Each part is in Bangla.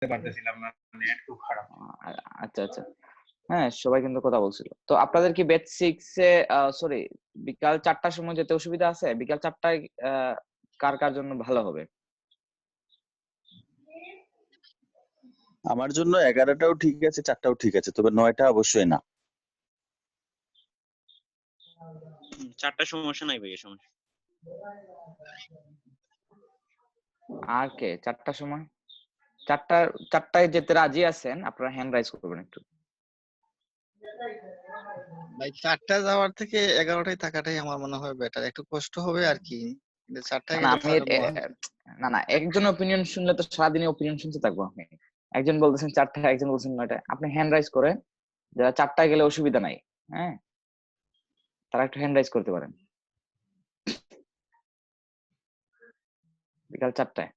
পারতেছিলাম না, নেট খুব খারাপ। আচ্ছা আচ্ছা, হ্যাঁ সবাই কিন্তু কথা বলছিল। তো আপনাদের কি ব্যাচ 6 এ সরি বিকাল 4টার সময় যেতে অসুবিধা আছে? বিকাল 4টায় কার কার জন্য ভালো হবে? আমার জন্য 11টাও ঠিক আছে, 4টাও ঠিক আছে, তবে 9টা অবশ্যই না। 4টা সমস্যা নাই ভাই, সমস্যা। আর কে 4টার সময়? 4টায় যেতে রাজি আছেন? আপনারা হ্যান্ড রাইজ করবেন একটু। ভাই 4টায় যাওয়ার থেকে 11টায় থাকাটাই আমার মনে হয় বেটার। একটু কষ্ট হবে আর কি, কিন্তু 4টায় না গেলে আমি না একজন ওপিনিয়ন শুনলে তো সারাদিনই ওপিনিয়ন শুনতে থাকবো আমি। একজন বলতেছেন 4টায়, একজন বলছেন 9টায়। আপনি হ্যান্ড রাইজ করেন, যারা 4টায় গেলে অসুবিধা নাই, হ্যাঁ তারা একটু হ্যান্ড রাইজ করতে পারেন বিকাল 4টায়।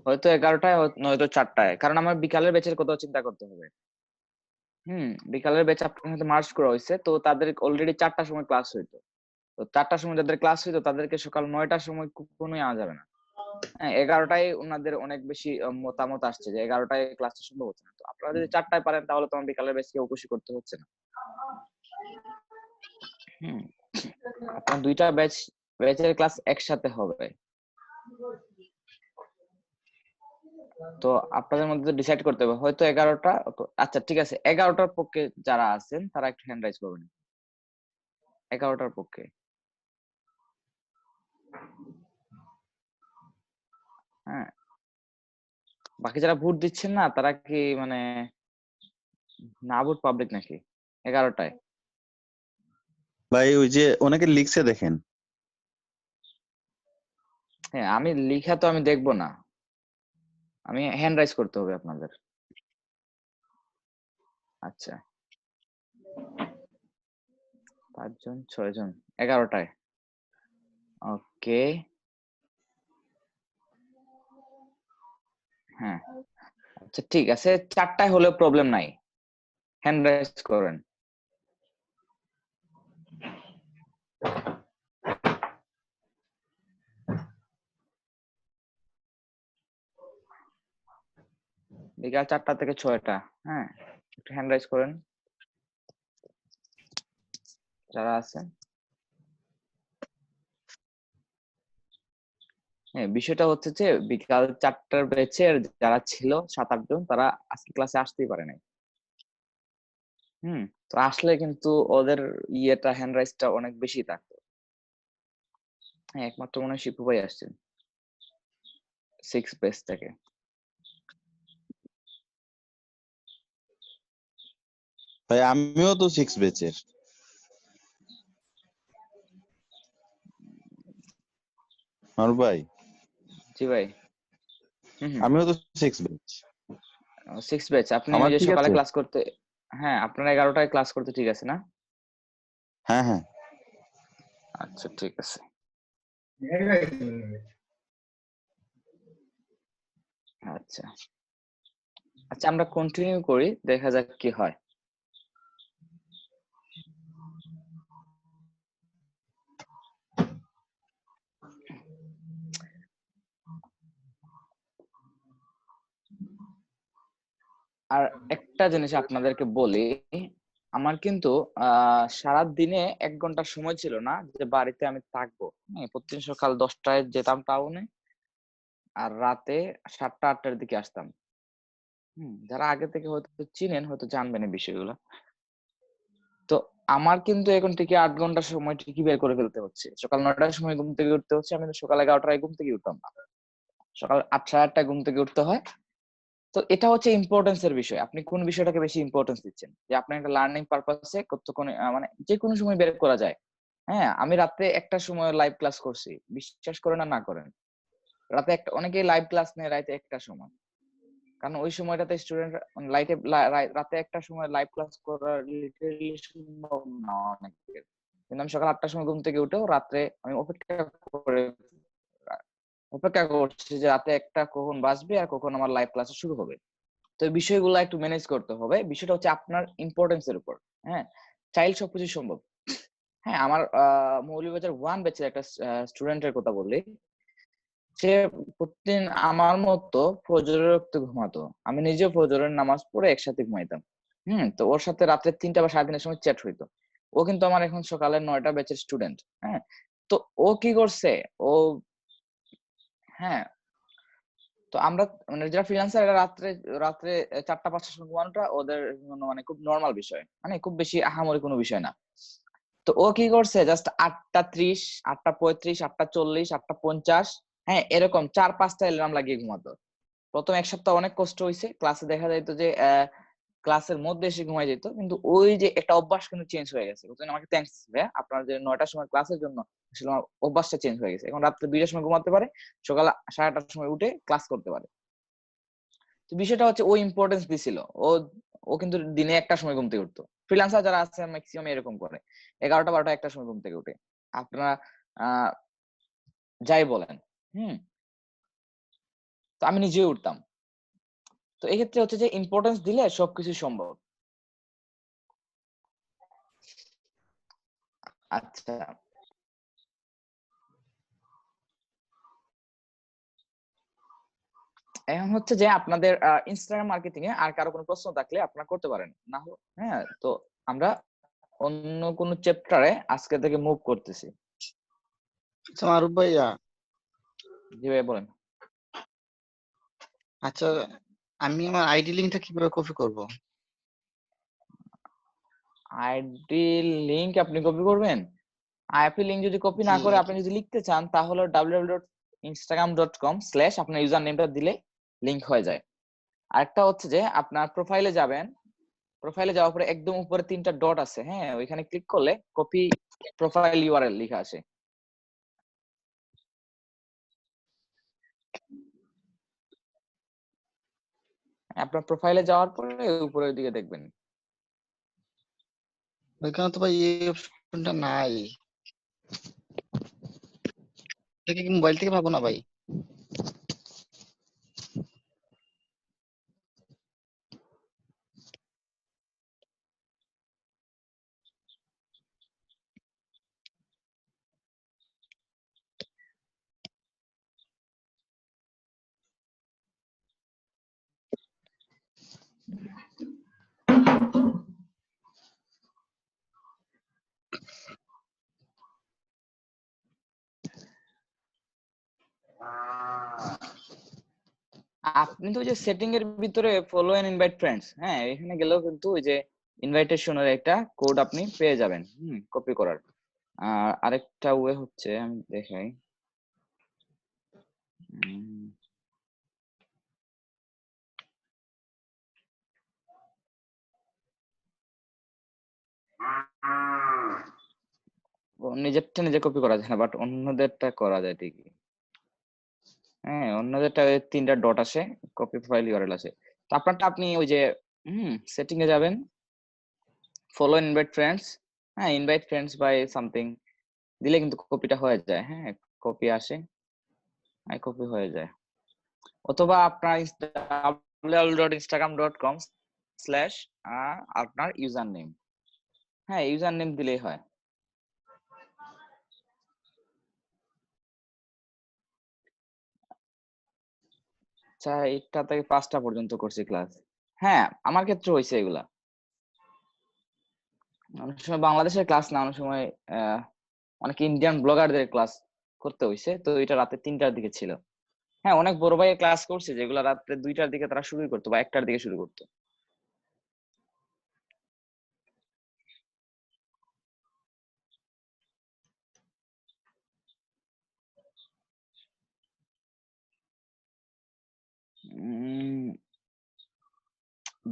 হয়তো 11টায়, নয়তো 4টায়, কারণ আমার বিকালের ব্যাচের কথা চিন্তা করতে হবে। বিকালের ব্যাচ আপনার সাথে মার্চ করা হয়েছে, তো তাদের অলরেডি 4টার সময় ক্লাস হইতো। তো 4টার সময় যাদের ক্লাস হইতো তাদেরকে সকাল 9টার সময় কখনোই আনা যাবে না। হ্যাঁ 11টায় ওনাদের অনেক বেশি মতামত আসছে যে 11টায় ক্লাসটা সম্ভব হচ্ছে না। তো আপনারা যদি 4টায় পারেন তাহলে তোমার বিকালের ব্যাচ কেউ খুশি করতে হচ্ছে না। আপনার দুইটা ব্যাচের ক্লাস একসাথে হবে। তো আপনাদের মধ্যে ডিসাইড করতে হবে, হয়তো 11টা। আচ্ছা ঠিক আছে, 11টার পক্ষে যারা আছেন তারা একটু হ্যান্ড রাইজ করবেন। 11টার পক্ষে। হ্যাঁ বাকি যারা ভোট দিচ্ছেন না তারা কি মানে না ভোট পাবলিক নাকি 11টায়? ভাই ওই যে অনেকে লিখছে দেখেন। হ্যাঁ আমি লিখা তো আমি দেখবো না, আমি হ্যান্ড রাইজ করতে হবে আপনাদের। আচ্ছা 5 জন 6 জন 11টায়, ওকে। হ্যাঁ আচ্ছা ঠিক আছে, 4টায় হলেও প্রবলেম নাই, হ্যান্ড রাইজ করেন। বিকাল 4টা থেকে 6টা, হ্যাঁ একটু হ্যান্ড রাইজ করেন যারা আছেন। হ্যাঁ বিষয়টা হচ্ছে যে বিকাল 4টার ব্যাচের যারা ছিল 7-8 জন, তারা আজকে ক্লাসে আসতেই পারে নাই। তো আসলে কিন্তু ওদের ইয়েটা হ্যান্ড রাইজটা অনেক বেশি থাকতো। হ্যাঁ একমাত্র মনে হয় শিপু ভাই আসছেন 6 ব্যাচ থেকে। ভাই আমিও তো 6 ব্যাচের। আর ভাই জি ভাই। আমিও তো 6 ব্যাচ। 6 ব্যাচ। আপনি আমার ওই যে ঠিক সকালে আছে। ক্লাস করতে, হ্যাঁ আপনারা 11টায় ক্লাস করতে ঠিক আছে না? হ্যাঁ হ্যাঁ আচ্ছা ঠিক আছে। আচ্ছা আচ্ছা আমরা কন্টিনিউ করি, দেখা যাক কি হয়। আর একটা জিনিস আপনাদেরকে বলি, আমার কিন্তু সারা দিনে 1 ঘন্টা সময় ছিল না যে বাড়িতে আমি থাকবো। প্রতিদিন সকাল 10টায় যেতাম টাউনে, আর রাতে 7টা-8টার দিকে আসতাম। যারা আগে থেকে হয়তো চিনেন হয়তো জানবেন এই বিষয়গুলো। তো আমার কিন্তু এখন থেকে 8 ঘন্টা সময় ঠিকই বের করে ফেলতে হচ্ছে। সকাল 9টার সময় ঘুম থেকে উঠতে হচ্ছে, আমি তো সকাল 11টায় ঘুম থেকে উঠতাম না, সকাল 8-8:30টায় ঘুম থেকে উঠতে হয়। তো এটা হচ্ছে ইম্পর্টেন্স এর বিষয়, আপনি কোন বিষয়টাকে বেশি ইম্পর্টেন্স দিচ্ছেন। যে আপনি একটা লার্নিং পারপাসে কতক্ষণ মানে যে কোনো সময় বের করা যায়। হ্যাঁ আমি রাতে একটা সময় লাইভ ক্লাস করছি, বিশ্বাস করেন আর না করেন, রাতে একটা, অনেকেই লাইভ ক্লাস নেয় রাতে একটা সময়, কারণ ওই সময়টাতে স্টুডেন্ট রাতে একটা সময় লাইভ ক্লাস করা লিটারালি সম্ভব না অনেকের। কিন্তু আমি সকাল 8টার সময় ঘুম থেকে উঠেও রাত্রে আমি অপেক্ষা করছি যে রাতে একটা কখন বাজবে আর কখন আমার লাইভ ক্লাস শুরু হবে। তো এই বিষয়গুলো একটু ম্যানেজ করতে হবে। বিষয়টা হচ্ছে আপনার ইম্পর্টেন্স এর উপর। হ্যাঁ চাইলে সবকিছু সম্ভব। হ্যাঁ, আমার মৌলভীবাজার 1 ব্যাচের একটা স্টুডেন্টের কথা বললি। সে প্রতিদিন আমার মতো ফজরের রক্তে ঘুমাতো। আমি নিজেও ফজরের নামাজ পড়ে একসাথে ঘুমাইতাম। তো ওর সাথে রাত্রে 3টা বা 3:30-এর সময় চ্যাট হইতো। ও কিন্তু আমার এখন সকালে 9টা ব্যাচের স্টুডেন্ট। হ্যাঁ, তো ও কি করছে, ও হ্যাঁ, তো আমরা মানে যারা ফ্রিল্যান্সার, এরা রাত্রে রাত্রে 4টা 5টার সময় ঘুমানোটা ওদের জন্য মানে খুব নর্মাল বিষয়, মানে খুব বেশি আহামরি কোনো বিষয় না। তো ও কি করছে, জাস্ট 8টা 30, 8টা 35, 8টা 40, 8টা 50, হ্যাঁ এরকম 4-5টা অ্যালার্ম লাগিয়ে ঘুমাতো। প্রথম 1 সপ্তাহ অনেক কষ্ট হয়েছে, ক্লাসে দেখা যাইতো যে ক্লাসের মধ্যে এসে ঘুমাই যেত, কিন্তু ওই যে একটা অভ্যাস কিন্তু চেঞ্জ হয়ে গেছে। বুঝলেন, আমাকে থ্যাঙ্কস ভাইয়া, আপনার যে 9টার সময় ক্লাসের জন্য আসলে আমার অভ্যাসটা চেঞ্জ হয়ে গেছে। এখন রাত্রে 2টার সময় ঘুমাতে পারে, সকাল 8:30টার সময় উঠে ক্লাস করতে পারে। তো বিষয়টা হচ্ছে ও ইম্পর্টেন্স দিছিল। ও ও কিন্তু দিনে 1টার সময় ঘুম থেকে উঠতো। ফ্রিল্যান্সার যারা আছে ম্যাক্সিমাম এরকম করে, 11টা 12টা 1টার সময় ঘুম থেকে উঠে। আপনারা আহ যাই বলেন। হুম তো আমি নিজেই উঠতাম। তো এক্ষেত্রে হচ্ছে যে ইম্পর্টেন্স দিলে সবকিছু সম্ভব। আচ্ছা, এখন হচ্ছে যে আপনাদের ইনস্টাগ্রাম মার্কেটিং এ আর কারো কোনো প্রশ্ন থাকলে আপনারা করতে পারেন। না হ্যাঁ, তো আমরা অন্য কোনো চ্যাপ্টারে আজকে থেকে মুভ করতেছি। আচ্ছা মারুফ ভাইয়া, জি ভাই বলেন। আচ্ছা আমি আমার আইডি লিঙ্কটা কিভাবে কপি করব? আইডি লিংক আপনি কপি করবেন? আইপি লিংক যদি কপি না জি। করে আপনি যদি লিখতে চান, তাহলে www.instagram.com/ আপনার ইউজার নেমটা দিলে লিংক হয়ে যায়। আরেকটা হচ্ছে যে আপনার প্রোফাইলে যাবেন, প্রোফাইলে যাওয়ার পরে একদম উপরে 3টা ডট আছে, হ্যাঁ ওইখানে ক্লিক করলে কপি প্রোফাইল ইউআরএল লেখা আছে। আপনার প্রোফাইলে যাওয়ার পরে উপরের দিকে দেখবেন। ওইখানে তো ভাই এই অপশনটা নাই। এটা কি মোবাইল থেকে পাবো না ভাই? আপনি তো ওই যে সেটিং এর ভিতরে ফলো এন্ড ইনভাইট ফ্রেন্ডস, হ্যাঁ এখানে গেলেও কিন্তু ওই যে ইনভাইটেশনের একটা কোড আপনি পেয়ে যাবেন কপি করার। আর আরেকটা ওয়ে হচ্ছে, আমি দেখাই। উম, নিজেরটা নিজে কপি করা যায় না, বাট অন্যদেরটা করা যায় ঠিকই। হ্যাঁ, অন্যদেরটা 3টা ডট আসে, কপি প্রোফাইল ইউআরএল আছে। তো আপনারটা আপনি ওই যে সেটিং এ যাবেন, ফলো ইনভাইট ফ্রেন্ডস, হ্যাঁ ইনভাইট ফ্রেন্ডস বাই সামথিং দিলে কিন্তু কপিটা হয়ে যায়। হ্যাঁ, কপি আসে, হ্যাঁ কপি হয়ে যায়। অথবা আপনার www.instagram.com/ আপনার ইউজার নেম, হ্যাঁ ইউজার নেম দিলেই হয়। আচ্ছা, 8টা থেকে 5টা পর্যন্ত করছি ক্লাস। হ্যাঁ, আমার ক্ষেত্রে হয়েছে এগুলা। অনেক সময় বাংলাদেশের ক্লাস না, অনেক সময় অনেক ইন্ডিয়ান ব্লগারদের ক্লাস করতে হয়েছে। তো এটা রাতে 3টার দিকে ছিল। হ্যাঁ, অনেক বড় ভাইয়ের ক্লাস করছে যেগুলো রাত্রে 2টার দিকে তারা শুরু করতো বা 1টার দিকে শুরু করতো।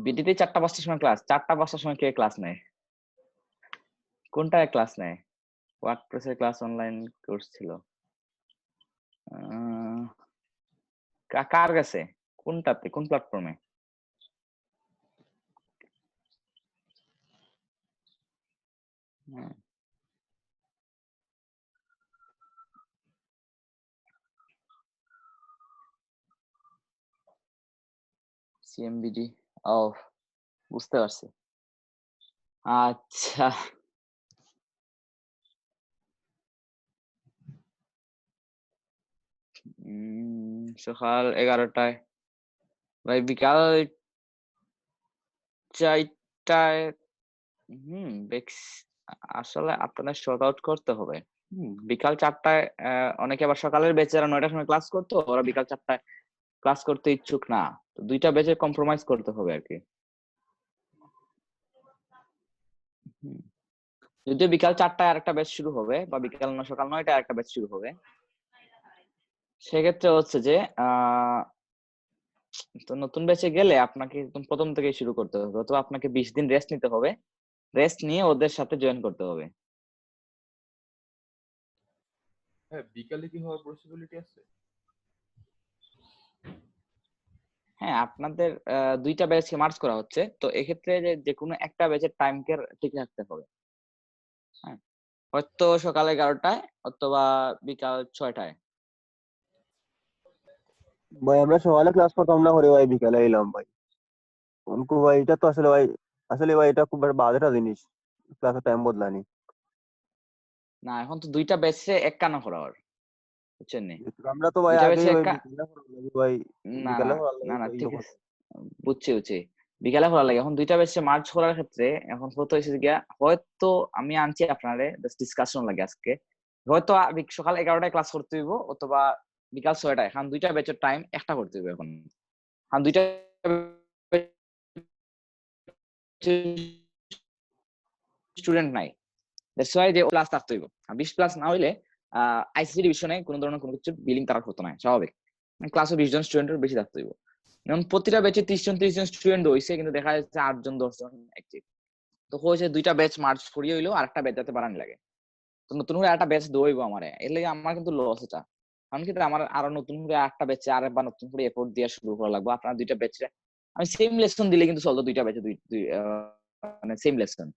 বিডিতে 4টা 5টার সময় ক্লাস, 4টা 5টার সময় কে ক্লাস নেয়? কোনটায় ক্লাস নেয়? ওয়ার্ডপ্রেসের ক্লাস অনলাইন কোর্স ছিল। আহ, কার কাছে? কোনটাতে, কোন প্ল্যাটফর্মে? সিএমবিডি, ও বুঝতে পারছি। আচ্ছা, সকাল 11টায়। ভাই বিকাল 4টায়। আসলে আপনাদের শর্ট আউট করতে হবে। বিকাল 4টায় অনেকে আবার সকালের ব্যাচেরা 9টার সময় ক্লাস করতো, ওরা বিকাল 4টায় ক্লাস করতে ইচ্ছুক না। তো 2টা ব্যাচে কম্প্রোমাইজ করতে হবে আরকি। হুম। যদিও বিকাল 4টায় আরেকটা ব্যাচ শুরু হবে বা সকাল 9টায় আরেকটা ব্যাচ শুরু হবে। সেক্ষেত্রে হচ্ছে যে তো নতুন ব্যাচে গেলে আপনাকে একদম প্রথম থেকেই শুরু করতে হবে, অথবা আপনাকে 20 দিন রেস্ট নিতে হবে। রেস্ট নিয়ে ওদের সাথে জয়েন করতে হবে। হ্যাঁ, বিকালে কি হওয়ার পসিবিলিটি আছে? হ্যাঁ, আপনাদের 2টা ব্যাচকে মার্জ করা হচ্ছে, তো এক্ষেত্রে যে কোনো একটা ব্যাচের টাইমকে ঠিক রাখতে হবে। হ্যাঁ, হয়তো সকাল 11টায় অথবা বিকাল 6টায়। ভাই আমরা সকালে ক্লাস করতাম না, করে ভাই বিকালে এলাম ভাই। উনকু ভাই এটা তো আসলে ভাই এটা খুব বাজে একটা জিনিস, ক্লাসের টাইম বদলানি। না, এখন তো 2টা ব্যাচে এককানা করা হয়, বুঝছেন নি? আমরা তো ভাই 2টা ব্যাচে আগেই ভাই বিকালে করার লাগে ভাই, না বিকালে না করার না লাগে না তো ঠিক আছে, বুঝছি। বিকালে করা লাগে। এখন 2টা ব্যাচে মার্জ করার ক্ষেত্রে এখন কত হয়েছে গিয়া, হয়তো আমি আনছি আপনারে জাস্ট ডিসকাশন লাগে আজকে। হয়তো সকাল 11টায় ক্লাস করতে হইব, অথবা বিকাল 6টায়। এখন 2টা ব্যাচের টাইম একটা করতে হইব এখন। এখন 2টা স্টুডেন্ট নাই, দ্যাটস ওয়াই যে ক্লাস থাকতে হইব। 20 প্লাস না হইলে আইসিসি ডিভিশনে কোনো ধরনের কোনো কিছু বিলিং তারা হতো না, স্বাভাবিক। ক্লাসে 20 জন স্টুডেন্টের বেশি থাকতে হইব। যেমন প্রতিটা ব্যাচে 30 জন স্টুডেন্ট হইছে, কিন্তু দেখা যাচ্ছে 8 জন 10 জন অ্যাক্টিভ। তো হয়েছে 2টা ব্যাচ মার্চ করিয়ে হইলো, আরেকটা ব্যাচ যাতে বাড়ানি লাগে। তো নতুন করে একটা ব্যাচ দইব আমারে, এর লাগে আমার কিন্তু লস এটা। কারণ কি আমার আরো নতুন করে একটা ব্যাচে আরেকবার নতুন করে এফোর্ট দিয়ে শুরু করা লাগবে। আপনার 2টা ব্যাচে আমি সেম লেসন দিলে কিন্তু চলতো, 2টা ব্যাচে মানে সেম লেসন।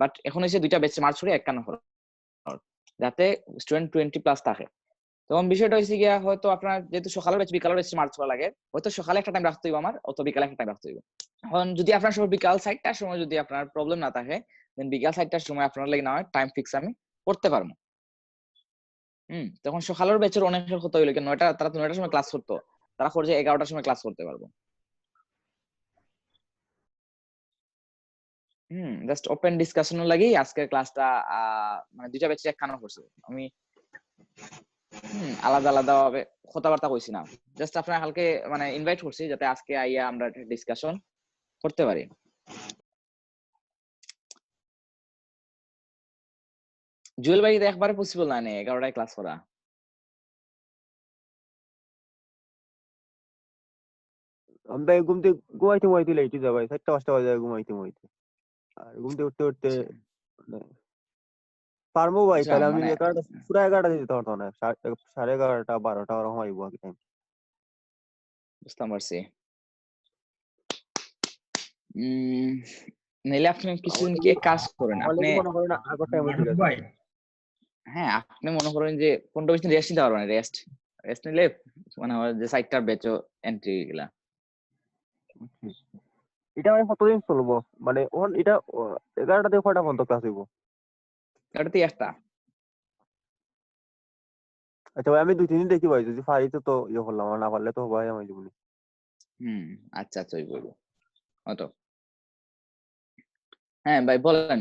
বাট এখন এসে 2টা ব্যাচে মার্চ করে 51 হলো, যাতে স্টুডেন্ট 20 প্লাস থাকে। তখন বিষয়টা হয়েছে গিয়া, হয়তো আপনার যেহেতু সকালের ব্যাচ বিকালের ব্যাচ মার্চ করা লাগে, হয়তো সকালে একটা টাইম রাখতে হইব আমার, অথবা বিকালে একটা টাইম রাখতে হইব। এখন যদি আপনার সময় বিকাল 4টার সময় যদি আপনার প্রবলেম না থাকে, দেন বিকাল 4টার সময় আপনার লাগে না হয় টাইম ফিক্স আমি করতে পারবো। তখন সকালের ব্যাচের অনেকের কথা হইলো 9টা, তারা তো 9টার সময় ক্লাস করতো, তারা করে যে 11টার সময় ক্লাস করতে পারবো। জাস্ট ওপেন ডিসকাশনের লাগি আজকের ক্লাসটা মানে 2টা ব্যাচে একখানা করছে। আমি আলাদা আলাদা ভাবে কথাবার্তা কইছি না, জাস্ট আপনার হালকে মানে ইনভাইট করছি যাতে আজকে আইয়া আমরা ডিসকাশন করতে পারি। জুয়েল ভাই একবারে পসিবল না 11টায় ক্লাস করা। আমি ভাই ঘুমাইতে লেটই যা ভাই, 4টা 5টা বাজে ঘুমাইতে। আর ঘুম থেকে উঠতে উঠতে মানে পারবো ভাই, আচ্ছা, তাহলে আমি মানে 11টা পুরো 11টা দিতে পারতো না, 11:30 12টা ওরকম আইবো আর কি টাইম। বুঝতে পারছি। নাইলে আপনি কিছুদিন কি এক কাজ করেন, আমার আপনি লাগি মনে করেন আগের টাইমে ঠিক মারুফ আছে। ভাই, হ্যাঁ আপনি মনে করেন যে 15-20 দিন রেস্ট নিতে পারবেন, রেস্ট নিলে মানে হয় যে সাইটটার বেচো এন্ট্রি গুলা। এটা আমি কতদিন চলবো, মানে এটা 11টা থেকে কয়টা পর্যন্ত ক্লাস হইব? এটাতেই একটা। আচ্ছা ভাই, আমি 2-3 দিন দেখি ভাই, যদি পারি তো ইয়ে করলাম, আর না পারলে তো ভাই আমি জীবনে। আচ্ছা আচ্ছা, ওই বলবো অত। হ্যাঁ ভাই বলেন,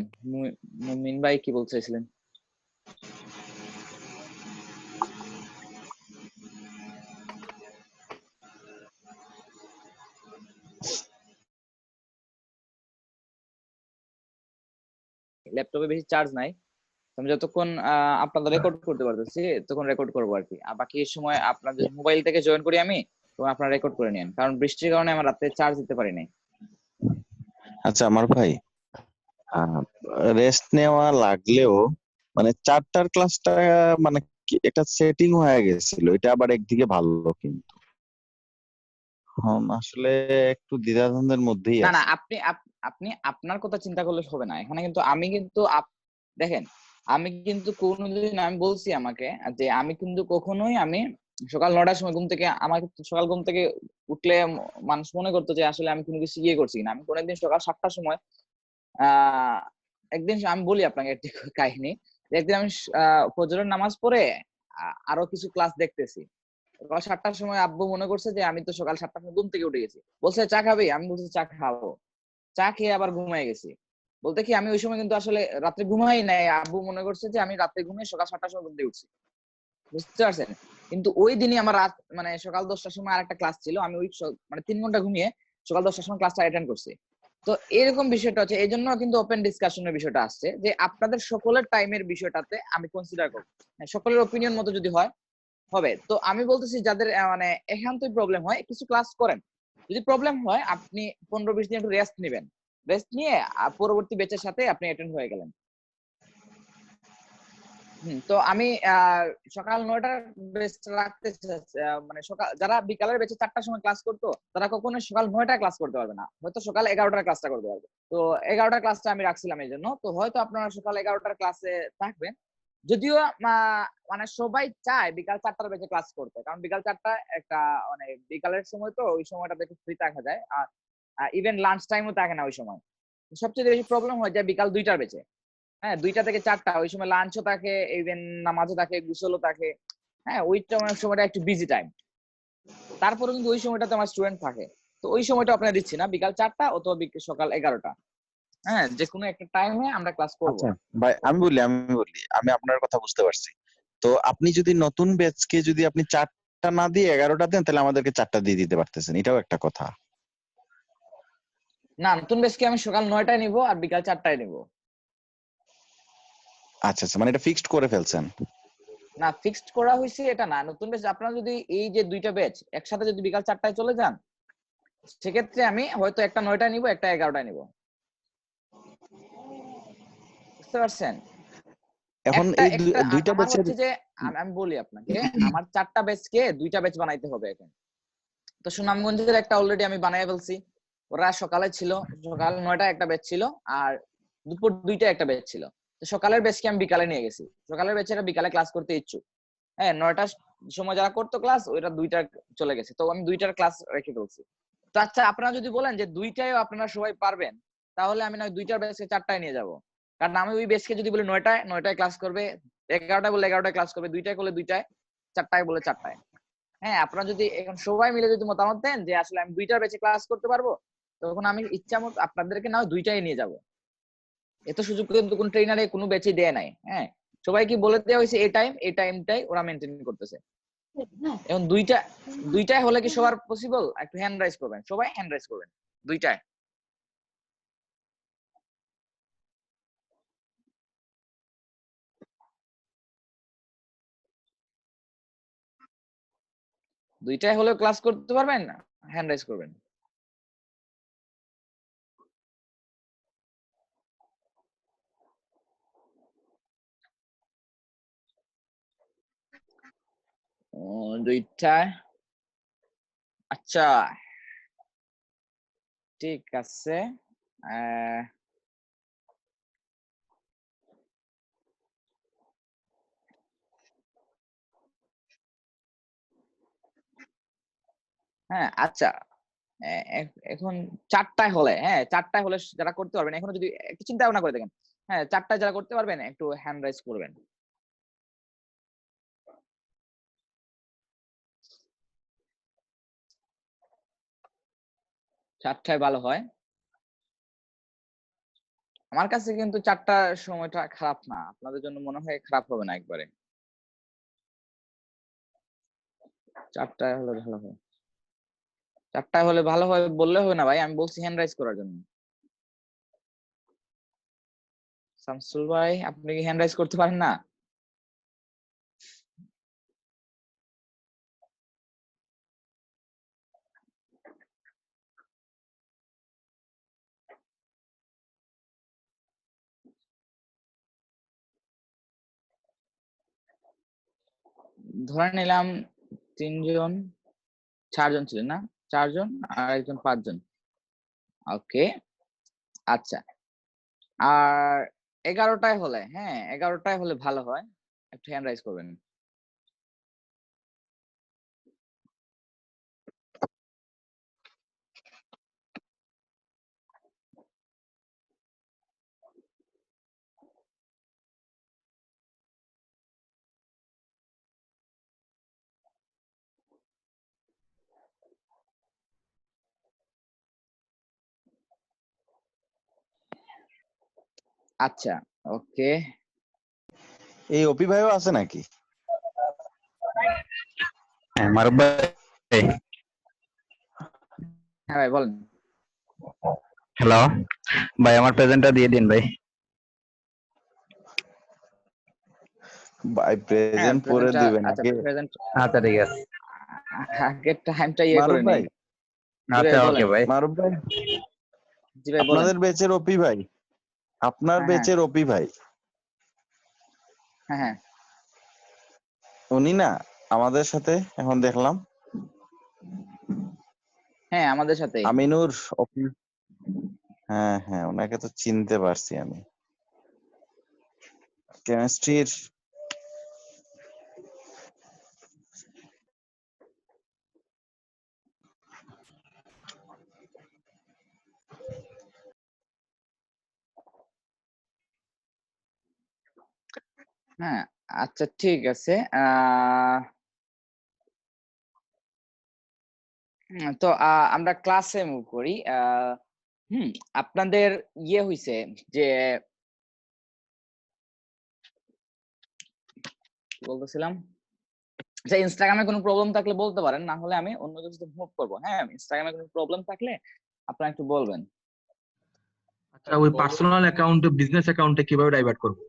মুমিন ভাই কি বলতে চাইছিলেন? ল্যাপটপে বেশি চার্জ নাই, আমি যতক্ষণ আপনাদের রেকর্ড করতে পারতেছি তখন রেকর্ড করবো আর কি। আর বাকি সময় আপনার যদি মোবাইল থেকে জয়েন করি আমি, তখন আপনারা রেকর্ড করে নেন, কারণ বৃষ্টির কারণে আমার রাতে চার্জ দিতে পারি নাই। আচ্ছা আমার ভাই, রেস্ট নেওয়া লাগলেও মানে 4টার ক্লাসটা মানে একটা সেটিং হয়ে গেছিল, এটা আবার একদিকে ভালো, কিন্তু আসলে একটু দ্বিধাদ্বন্দ্বের মধ্যেই না না, আছে। আপনি আপনার কথা চিন্তা করলে হবে না, এখানে কিন্তু আমি কিন্তু দেখেন, আমি কিন্তু কোনোদিন আমি বলছি আমাকে যে আমি কিন্তু কখনোই আমি সকাল 9টার সময় ঘুম থেকে, আমার সকাল ঘুম থেকে উঠলে মানুষ মনে করতো যে আসলে আমি কোনো কিছু ইয়ে করছি কিনা। আমি কোনোদিন সকাল 7টার সময় আহ একদিন আমি বলি আপনাকে একটি কাহিনী, যে একদিন আমি ফজরের নামাজ পড়ে আরো কিছু ক্লাস দেখতেছি। সকাল 7টার সময় আব্বু মনে করছে যে আমি তো সকাল 7টার সময় ঘুম থেকে উঠে গেছি, বলছে চা খাবি, আমি বলছি চা খাবো, চা খেয়ে আবার ঘুমায় গেছি। বলতে কি আমি ওই সময় কিন্তু আসলে রাত্রে ঘুমাই নাই, আব্বু মনে করছে যে আমি রাত্রে ঘুমিয়ে সকাল 7টার সময় ঘুম থেকে উঠছি, বুঝতে পারছেন? কিন্তু ওই দিনই আমার রাত মানে সকাল 10টার সময় আরেকটা ক্লাস ছিল, আমি ওই মানে 3 ঘন্টা ঘুমিয়ে সকাল 10টার সময় ক্লাসটা অ্যাটেন্ড করছি। তো এরকম বিষয়টা হচ্ছে, এই জন্য কিন্তু ওপেন ডিসকাশনের বিষয়টা আসছে যে আপনাদের সকলের টাইমের বিষয়টাতে আমি কনসিডার করবো। হ্যাঁ, সকলের ওপিনিয়ন মতো যদি হয় হবে, তো আমি বলতেছি যাদের মানে একান্তই প্রবলেম হয় কিছু ক্লাস করেন, যদি প্রবলেম হয় আপনি 15-20 দিন একটু রেস্ট নেবেন, রেস্ট নিয়ে পরবর্তী ব্যাচের সাথে আপনি অ্যাটেন্ড হয়ে গেলেন। তো আমি সকাল 9টার বেচটা রাখতে চাচ্ছি, মানে সকাল যারা বিকালের বেচে 4টার সময় ক্লাস করতো তারা কখনো সকাল 9টায় ক্লাস করতে পারবে না, হয়তো সকাল 11টার ক্লাসটা করতে পারবে। তো 11টার ক্লাসটা আমি রাখছিলাম এই জন্য, তো হয়তো আপনারা সকাল 11টার ক্লাসে থাকবেন। যদিও মানে সবাই চায় বিকাল 4টার বেচে ক্লাস করতে, কারণ বিকাল 4টা একটা মানে বিকালের সময়, তো ওই সময়টা একটু ফ্রি থাকা যায়, আর ইভেন লাঞ্চ টাইমও থাকে না ওই সময়। সবচেয়ে বেশি প্রবলেম হয় যায় বিকাল 2টার বেচে। হ্যাঁ, 2টা থেকে 4টা ওই সময় লাঞ্চও থাকে, ইভেন নামাজও থাকে, গোসলও থাকে। হ্যাঁ, ওই সময়টা একটু বিজি টাইম। তারপরে কিন্তু ওই সময়টাতে আমার স্টুডেন্ট থাকে, তো ওই সময়টা আপনারা দিচ্ছি না, বিকাল 4টা অথবা সকাল 11টা। হ্যাঁ, যে কোনো একটা টাইমে আমরা ক্লাস করব। আচ্ছা ভাই, আমি আপনার কথা বুঝতে পারছি। তো আপনি যদি নতুন ব্যাচকে যদি আপনি 4টা না দিয়ে 11টা দেন, তাহলে আমাদেরকে 4টা দিয়ে দিতে পারতেছেন, এটাও একটা কথা। না, নতুন বেসকে আমি সকাল 9টায় নিব আর বিকাল 4টায় নিব। আচ্ছা আচ্ছা, মানে এটা ফিক্সড করে ফেলছেন? না, ফিক্সড করা হয়েছে এটা না, নতুন বেচ আপনারা যদি এই যে 2টা ব্যাচ একসাথে যদি বিকাল 4টায় চলে যান, সেক্ষেত্রে আমি হয়তো একটা 9টায় নিব, একটা 11টায় নিব, বুঝতে পারছেন? এখন একটা এই একটা দুইটা আমার ব্যাচের হচ্ছে যে আমি বলি আপনাকে, আমার 4টা ব্যাচকে 2টা ব্যাচ বানাইতে হবে এখন। তো সুনামগঞ্জের একটা অলরেডি আমি বানাই ফেলছি, ওরা সকালে ছিল, সকাল 9টায় একটা ব্যাচ ছিল, আর দুপুর 2টায় একটা ব্যাচ ছিল। তো সকালের ব্যাচকে আমি বিকালে নিয়ে গেছি, সকালের ব্যাচেরা বিকালে ক্লাস করতে ইচ্ছুক। হ্যাঁ, 9টার সময় যারা করতো ক্লাস ওইটা 2টা চলে গেছে, তো আমি 2টার ক্লাস রেখে ফেলছি। তো আচ্ছা, আপনারা যদি বলেন যে 2টায় আপনারা সবাই পারবেন, তাহলে আমি না 2টার ব্যাচকে 4টায় নিয়ে যাব। কারণ আমি ওই ব্যাচকে যদি বলি 9টায় ক্লাস করবে, 11টায় বলে 11টায় ক্লাস করবে, 2টায় করলে 2টায়, 4টায় বলে 4টায়। হ্যাঁ, আপনারা যদি এখন সবাই মিলে যদি মতামত দেন যে আসলে আমি 2টার ব্যাচে ক্লাস করতে পারবো, তখন আমি ইচ্ছা মতো আপনাদেরকে না 2টায় নিয়ে যাব। এত সুযোগ কিন্তু কোন ট্রেনারে কোনো ব্যাচে দেয় নাই। হ্যাঁ, সবাইকে বলে দেওয়া হয়েছে এই টাইমটাই ওরা মেনটেন করতেছে। এখন 2টায় হলে কি সবার পসিবল? একটু হ্যান্ড রাইজ করবেন, সবাই হ্যান্ড রাইজ করবেন। 2টায় 2টায় হলেও ক্লাস করতে পারবেন, হ্যান্ড রাইজ করবেন। ও, 2টায়, আচ্ছা ঠিক আছে। আহ হ্যাঁ, আচ্ছা, এখন 4টায় হলে, হ্যাঁ 4টায় হলে যারা করতে পারবেন, এখনো যদি একটু চিন্তা ভাবনা করে দেখেন, হ্যাঁ 4টায় যারা করতে পারবেন একটু হ্যান্ড রাইজ করবেন। 4টায় ভালো হয়। আমার কাছে কিন্তু 4টার সময়টা খারাপ না, আপনাদের জন্য মনে হয় খারাপ হবে না একবারে। 4টায় হলে ভালো হয়, 4টায় হলে ভালো হয় বললে হবে না ভাই, আমি বলছি হ্যান্ড রাইজ করার জন্য। শামসুল ভাই, আপনি কি হ্যান্ড রাইজ করতে পারেন না? ধরে নিলাম 3 জন, 4 জন ছিলেন না, 4 জন আর একজন 5 জন। ওকে, আচ্ছা, আর 11টায় হলে, হ্যাঁ 11টায় হলে ভালো হয়, একটু হ্যান্ড রাইজ করবেন। আচ্ছা, ওকে। এই অপি ভাইও আছে নাকি? হ্যাঁ মারুফ ভাই, হ্যাঁ ভাই বলেন। হ্যালো ভাই, আমার প্রেজেন্টটা দিয়ে দিন ভাই। ভাই হ্যাঁ প্রেজেন্ট পরে প্রেজেন্টটা, দিবেন আচ্ছা আগে। আচ্ছা ঠিক আছে, আগে টাইমটা মারুফ করে ভাই, নেই। জি ভাই আচ্ছা ওকে বলেন। ভাই। মারুফ ভাই, জি ভাই বলেন। আপনাদের ব্যাচের অপি ভাই, আপনার হ্যাঁ হ্যাঁ ব্যাচের অপি ভাই, হ্যাঁ হ্যাঁ উনি না আমাদের সাথে এখন দেখলাম হ্যাঁ আমাদের সাথেই। আমিনুর অপি। হ্যাঁ হ্যাঁ, ওনাকে তো চিনতে পারছি আমি, কেমিস্ট্রির। হ্যাঁ আচ্ছা ঠিক আছে। তো আমরা ক্লাসে মুভ করি। হুম, আপনাদের ইয়ে হইছে যে কি বলতেছিলাম, যে ইনস্টাগ্রামে কোনো প্রবলেম থাকলে বলতে পারেন, না হলে আমি অন্য কিছুতে মুভ করবো। হ্যাঁ, ইনস্টাগ্রামে কোনো প্রবলেম থাকলে আপনারা একটু বলবেন। আচ্ছা, ওই পার্সোনাল অ্যাকাউন্টে বিজনেস অ্যাকাউন্টে কিভাবে ডাইভার্ট করব?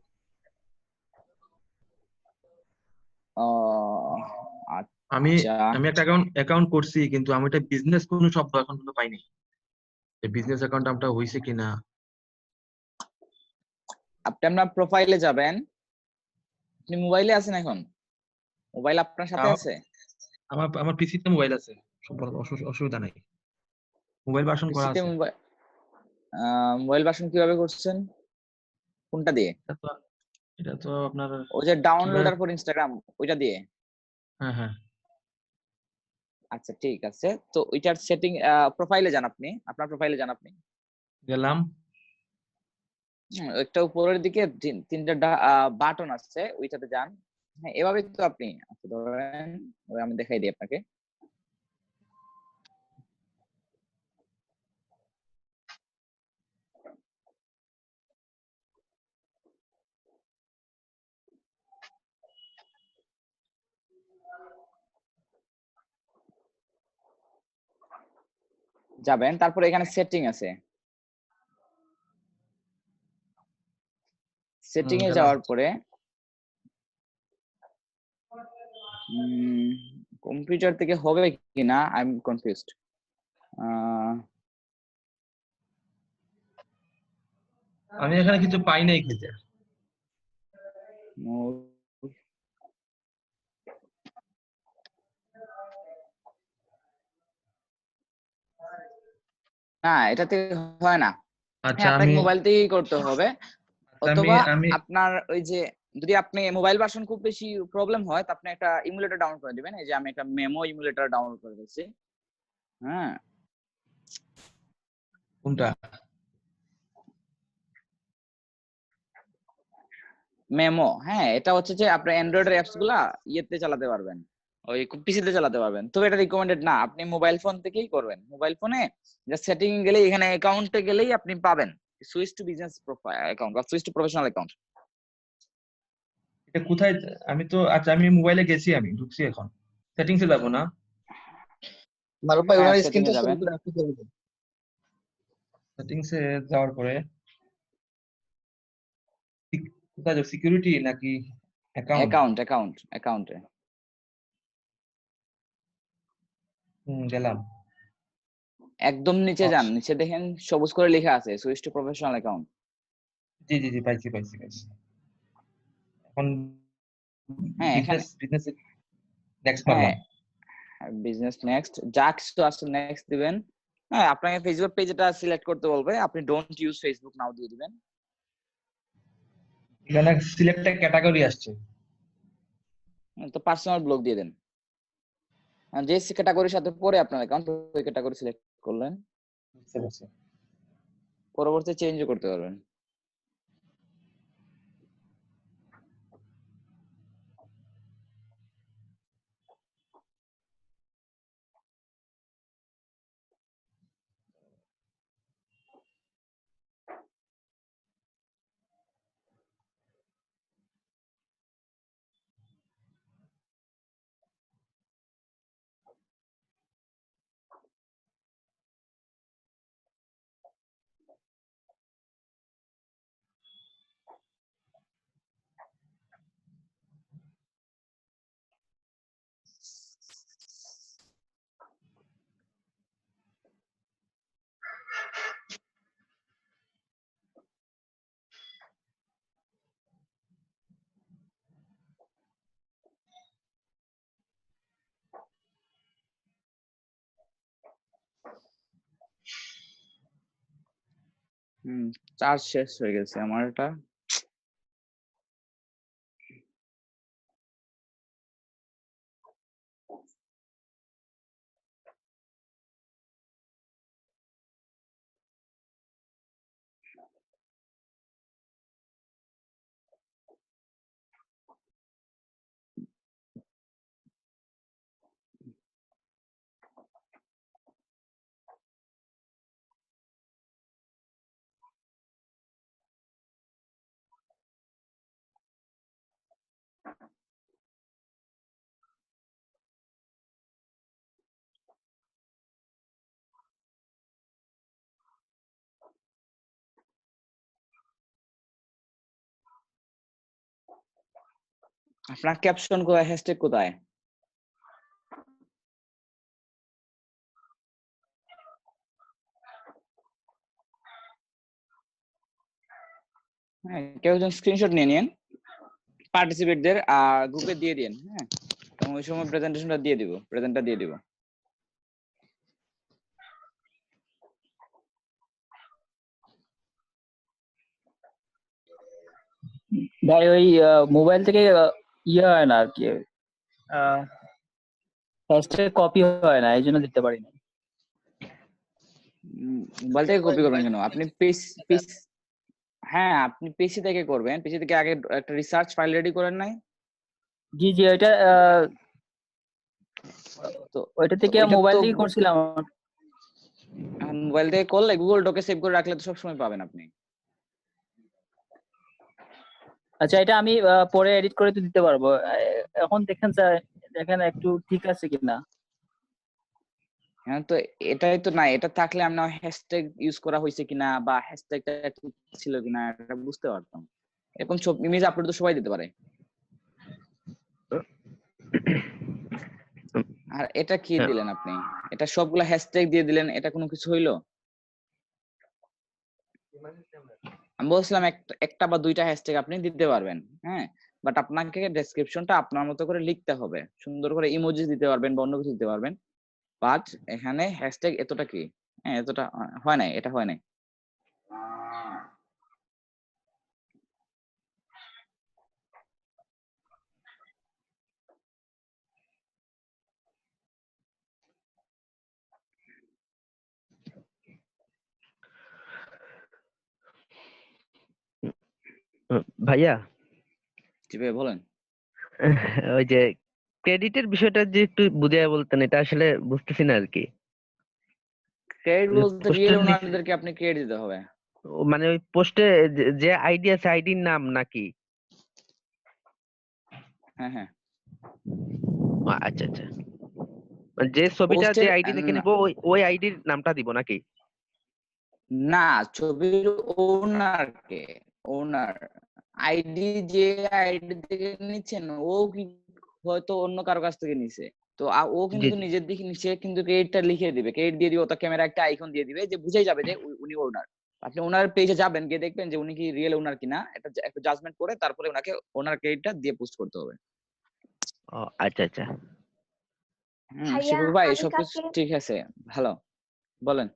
আহ, আমি আচ্ছা আমি একটা অ্যাকাউন্ট করছি, কিন্তু আমি এটা বিজনেস কোনো শব্দ এখন পর্যন্ত পাইনি। এই বিজনেস অ্যাকাউন্ট আমটা হইছে কিনা। আপনি আপনার প্রোফাইলে যাবেন। আপনি মোবাইলে আছেন এখন? মোবাইল আপনার সাথে আমার আছে? আমার আমার পিসিতে মোবাইল আছে, অসুবিধা নাই, মোবাইল ভার্সন করা পিসিতে আছে। মোবাইল ভার্সন কিভাবে করছেন? কোনটা দিয়ে? এটা তো এটা তো আপনার ওই যে কিভাবে। ডাউনলোডার ফর ইনস্টাগ্রাম, ওইটা দিয়ে? হ্যাঁ হ্যাঁ, আচ্ছা ঠিক আছে, তো ওইটার সেটিং, প্রোফাইলে যান আপনি, আপনার প্রোফাইলে যান আপনি। গেলাম। একটা উপরের দিকে তিনটা বাটন আছে, ওইটাতে যান। হ্যাঁ এভাবে তো আপনি, আচ্ছা ধরেন আমি দেখাই দিই আপনাকে। যাবেন, তারপরে এখানে সেটিং আছে। সেটিং এ গেলাম। যাওয়ার পরে কম্পিউটার থেকে হবে কিনা আই এম কনফিউজড। আমি এখানে কিছু পাই নাই খেতে। না এটাতে হয় না। আচ্ছা হ্যাঁ আপনাকে আমি মোবাইল থেকেই করতে হবে, আচ্ছা, আমি অথবা আমি আপনার ওই যে, যদি আপনি মোবাইল ভার্সন খুব বেশি প্রবলেম হয়, তো আপনি একটা ইমুলেটর ডাউনলোড করে দিবেন। এই যে আমি একটা মেমো ইমুলেটর ডাউনলোড করে দিয়েছি। হ্যাঁ কোনটা? মেমো, হ্যাঁ এটা হচ্ছে যে আপনার অ্যান্ড্রয়েডের অ্যাপস গুলা ইয়েতে চালাতে পারবেন, ওই পিসিতে চালাতে পারবেন। তবে এটা রিকমেন্ডেড না, আপনি মোবাইল ফোন থেকেই করবেন। মোবাইল ফোনে যা সেটিং গেলেই, এখানে অ্যাকাউন্টে গেলেই আপনি পাবেন switch to business profile account বা সুইচ টু প্রফেশনাল অ্যাকাউন্ট। এটা কোথায়? আমি তো আচ্ছা, আমি মোবাইলে গেছি, আমি ঢুকছি, এখন সেটিংসে যাব না? মারুফ ভাই হ্যাঁ ওনার সেটিং এ স্ক্রিনটা শুরু যাবেন। করে আপনি করে দিন। সেটিংসে যাওয়ার পরে কোথায় যাব? সিকিউরিটি নাকি অ্যাকাউন্ট? অ্যাকাউন্টে গেলাম। একদম নিচে যান, নিচে দেখেন সবুজ করে লেখা আছে সুইচ টু প্রফেশনাল অ্যাকাউন্ট। জি জি জি, পাইছি পাইছি পাইছি। এখন হ্যাঁ এখানে, বিজনেস নেক্সট হ্যাঁ মারলাম। বিজনেস নেক্সট, যা কিছু আছে নেক্সট দিবেন। হ্যাঁ আপনাকে ফেসবুক পেজটা সিলেক্ট করতে বলবে, আপনি ডোন্ট ইউজ ফেসবুক নাও দিয়ে দিবেন। এখানে সিলেক্ট ক্যাটাগরি আসছে। তো পার্সোনাল ব্লগ দিয়ে দেন। যে ক্যাটাগরির সাথে পড়ে আপনার অ্যাকাউন্ট, ওই ক্যাটাগরি সিলেক্ট করলেন। বুঝতে পারছি। পরবর্তী চেঞ্জও করতে পারবেন। চার্জ শেষ হয়ে গেছে আমার এটা। আপনার ক্যাপশন কোথায়, হ্যাশট্যাগ কোথায়? হ্যাঁ, কেউ একজন স্ক্রিনশট নিয়ে নিন পার্টিসিপেটদের আর গ্রুপে দিয়ে দিন। হ্যাঁ, এবং ওই সময় প্রেজেন্টেশনটা দিয়ে দিব, প্রেজেন্টটা দিয়ে দিব। ভাই ওই মোবাইল থেকে ইয়ে হয় না আর কি, হ্যাশট্যাগ কপি হয় না, এই জন্য দিতে পারি না। মোবাইল থেকে কপি করবেন কেন? আপনি হ্যাঁ, আপনি পিসি থেকে করবেন। পিসি থেকে আগে একটা রিসার্চ ফাইল রেডি করেন নাই? জি জি, ওইটা তো ওইটা থেকে ওইটা মোবাইল তো থেকে করছিলাম। মোবাইল থেকে করলে গুগল ডকে সেভ করে রাখলে তো সবসময় পাবেন আপনি। আচ্ছা, এটা আমি পরে এডিট করে তো দিতে পারবো। এখন দেখেন স্যার, দেখেন একটু ঠিক আছে কিনা। হ্যাঁ, তো এটাই তো না, এটা থাকলে আমরা হ্যাশট্যাগ ইউজ করা হয়েছে কিনা বা হ্যাশট্যাগটা ঠিক ছিল কিনা এটা বুঝতে পারতাম। এরকম সব ইমেজ আপলোড তো সবাই দিতে পারে। আর এটা কি দিলেন আপনি? এটা সবগুলা হ্যাশট্যাগ দিয়ে দিলেন, এটা কোনো কিছু হইলো? আমি বলছিলাম একটা বা দুইটা হ্যাশট্যাগ আপনি দিতে পারবেন, হ্যাঁ, বাট আপনাকে ডেসক্রিপশনটা আপনার মতো করে লিখতে হবে, সুন্দর করে ইমোজি দিতে পারবেন বা অন্য কিছু দিতে পারবেন, বাট এখানে হ্যাশট্যাগ এতটা কি, হ্যাঁ, এতটা হয় নাই, এটা হয় নাই। ভাইয়া, জি ভাই বলেন। ওই যে ক্রেডিটের বিষয়টা যে একটু বুঝিয়ে বলতেন, এটা আসলে বুঝতেছি না আর কি। ক্রেডিট বলতে পোস্টের রিয়েল নিচে ওনারদেরকে আপনি ক্রেডিট দিতে হবে। মানে ওই পোস্টে যে আইডি আছে, আইডির নাম নাকি? হ্যাঁ হ্যাঁ, আচ্ছা আচ্ছা, মানে যে ছবিটা যে পোস্টের আইডি দেখে নিব ওই আইডির নামটা দিব নাকি? না, ছবির ওনারকে, ওনার আইডি যে আইডি থেকে নিচ্ছেন ও কি হয়তো অন্য কারো কাছ থেকে নিছে, তো ও জি কিন্তু জি। নিজের দিকে নিচে কিন্তু ক্রেডিটটা লিখে দিবে, ক্রেডিট দিয়ে দিবে, ওটা ক্যামেরা একটা আইকন দিয়ে দিবে যে বুঝেই যাবে যে উনি ওনার। আপনি ওনার পেজে যাবেন, গিয়ে দেখবেন যে উনি কি রিয়েল ওনার কিনা, এটা একটু জাজমেন্ট করে তারপরে ওনাকে ওনার ক্রেডিটটা দিয়ে পোস্ট করতে হবে। ও আচ্ছা আচ্ছা। ভাইয়া শিবু ভাই আমি সবকিছু কালকে ঠিক আছে, ভালো, বলেন।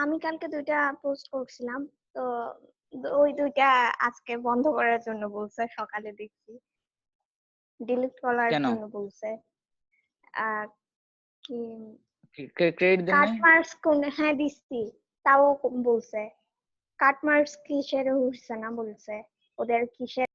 আমি কালকে 2টা পোস্ট করছিলাম, তো ওই 2টা আজকে বন্ধ করার জন্য বলছে, সকালে দেখছি ডিলিট করার কেন জন্য বলছে। আর কি ক্রেডিট দেন কাট নাই? মার্কস কোন, হ্যাঁ দিচ্ছি, তাও বলছে কাট মার্কস কিসের হচ্ছে না বলছে, ওদের কিসের